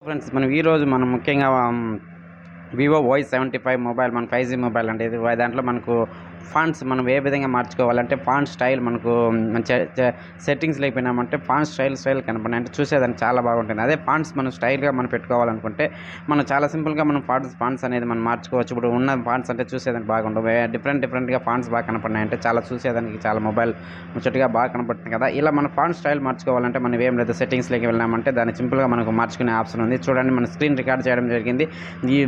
Friends మనం ముఖ్యంగా Vivo Y75 mobile మన 5G మొబైల్ అంటే ఇది దాంట్లో మనకు ఫాంట్స్ మనం ఏ విధంగా మార్చుకోవాలంటే ఫాంట్ స్టైల్ మనకు సెట్టింగ్స్ లేకపోయినామంటే ఫాంట్ స్టైల్ కనపడినాయి అంటే చూసేదానికి చాలా బాగుంటుంది. అదే ఫాంట్స్ మనం స్టైల్గా మనం పెట్టుకోవాలనుకుంటే మనం చాలా సింపుల్గా మనం ఫాంట్స్ అనేది మనం మార్చుకోవచ్చు. ఇప్పుడు ఉన్న ఫాంట్స్ అంటే చూసేదానికి బాగుండవు, డిఫరెంట్గా ఫాంట్స్ బాగా కనపడినాయి అంటే చాలా చూసేదానికి చాలా మొబైల్ ముచ్చటగా బాగా కనపడుతుంది కదా. ఇలా మన ఫాంట్ స్టైల్ మార్చుకోవాలంటే మనం ఏం లేదు, సెట్టింగ్స్లోకి వెళ్ళామంటే దాన్ని సింపుల్గా మనకు మార్చుకునే ఆప్షన్ ఉంది. చూడండి, మన స్క్రీన్ రికార్డ్ చేయడం జరిగింది. ఈ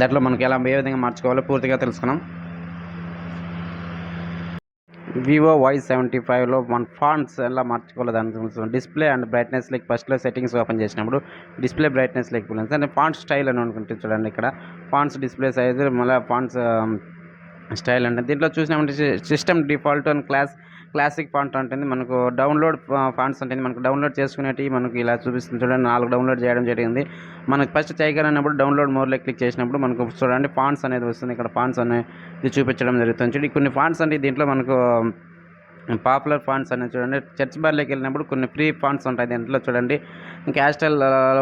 దాంట్లో మనకి ఏ విధంగా మార్చుకోవాలో పూర్తిగా తెలుసుకున్నాం. వివో Y75లో మన ఫాంట్స్ ఎలా మార్చుకోవాలో దాని తెలుసు. డిస్ప్లే అండ్ బ్రైట్నెస్ లైక్ ఫస్ట్లో సెట్టింగ్స్ ఓపెన్ చేసినప్పుడు డిస్ప్లే బ్రైట్నెస్ లైక్ అంటే ఫాంట్ స్టైల్ అని అనుకుంటే చూడండి, ఇక్కడ ఫాంట్స్ డిస్ప్లే సైజు మళ్ళీ ఫాంట్స్ స్టైల్ అంటే దీంట్లో చూసినామంటే system default and classic font ఉంటుంది. మనకు డౌన్లోడ్ ఫాంట్స్ ఉంటుంది. మనకు డౌన్లోడ్ చేసుకునేటివి మనకు ఇలా చూపిస్తుంది చూడండి. 4 డౌన్లోడ్ చేయడం జరిగింది. మనకు ఫస్ట్ చేయగలనప్పుడు డౌన్లోడ్ మోర్లో క్లిక్ చేసినప్పుడు మనకు చూడండి ఫాంట్స్ అనేది వస్తుంది. ఇక్కడ ఫాంట్స్ అనేది చూపించడం జరుగుతుంది. చూడండి కొన్ని ఫాంట్స్ అంటే దీంట్లో మనకు పాపులర్ ఫాంట్స్ అనేది చూడండి. సెర్చ్ బార్లోకి వెళ్ళినప్పుడు కొన్ని ఫ్రీ ఫాంట్స్ ఉంటాయి. దీంట్లో చూడండి క్యాస్టల్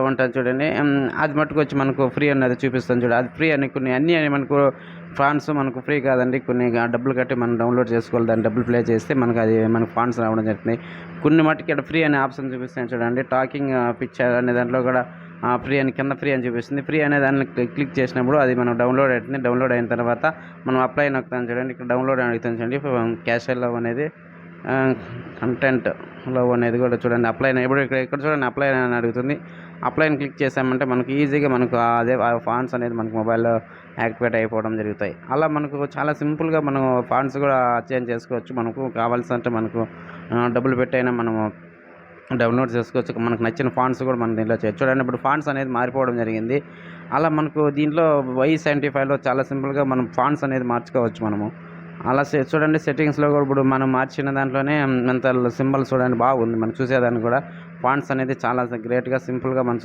ఉంటుంది చూడండి, అది మట్టుకు వచ్చి మనకు ఫ్రీ అనేది చూపిస్తుంది చూడండి. అది ఫ్రీ అని కొన్ని అన్నీ మనకు ఫాంట్స్ మనకు ఫ్రీ కాదండి, కొన్ని డబ్బులు కట్టి మనం డౌన్లోడ్ చేసుకోవాలి. దాన్ని డబ్బులు ప్లే చేస్తే మనకు అది మనకు ఫాంట్స్ రావడం జరుగుతుంది. కొన్ని మట్టుకి ఇక్కడ ఫ్రీ అనే ఆప్షన్ చూపిస్తాను చూడండి. టాకింగ్ పిక్చర్ అనే దాంట్లో కూడా ఫ్రీ అని కింద ఫ్రీ అని చూపిస్తుంది. ఫ్రీ అనే దాన్ని క్లిక్ చేసినప్పుడు అది మనం డౌన్లోడ్ అవుతుంది. డౌన్లోడ్ అయిన తర్వాత మనం అప్లై నొక్కుతాం చూడండి. ఇక్కడ డౌన్లోడ్ అని అడుగుతాం చూడండి. క్యాష్ లవ్ అనేది కంటెంట్ లవ్ అనేది కూడా చూడండి అప్లై ఇప్పుడు ఇక్కడ చూడండి అప్లై అని అడుగుతుంది. అప్లైని క్లిక్ చేసామంటే మనకు ఈజీగా మనకు అదే ఫాంట్స్ అనేది మనకు మొబైల్లో యాక్టివేట్ అయిపోవడం జరుగుతాయి. అలా మనకు చాలా సింపుల్గా మనం ఫాంట్స్ కూడా చేంజ్ చేసుకోవచ్చు. మనకు కావాల్సినంటే మనకు డబ్బులు పెట్టైనా మనము డౌన్లోడ్ చేసుకోవచ్చు. మనకు నచ్చిన ఫాంట్స్ కూడా మనం దీంట్లో చేయొచ్చు. చూడండి ఇప్పుడు ఫాంట్స్ అనేది మారిపోవడం జరిగింది. అలా మనకు దీంట్లో Y75లో చాలా సింపుల్గా మనం ఫాంట్స్ అనేది మార్చుకోవచ్చు. మనము అలా చూడండి సెట్టింగ్స్లో కూడా ఇప్పుడు మనం మార్చిన దాంట్లోనే అంత సింబల్ చూడండి బాగుంది. మనం చూసేదానికి కూడా ఫాంట్స్ అనేది చాలా గ్రేట్గా సింపుల్గా మనం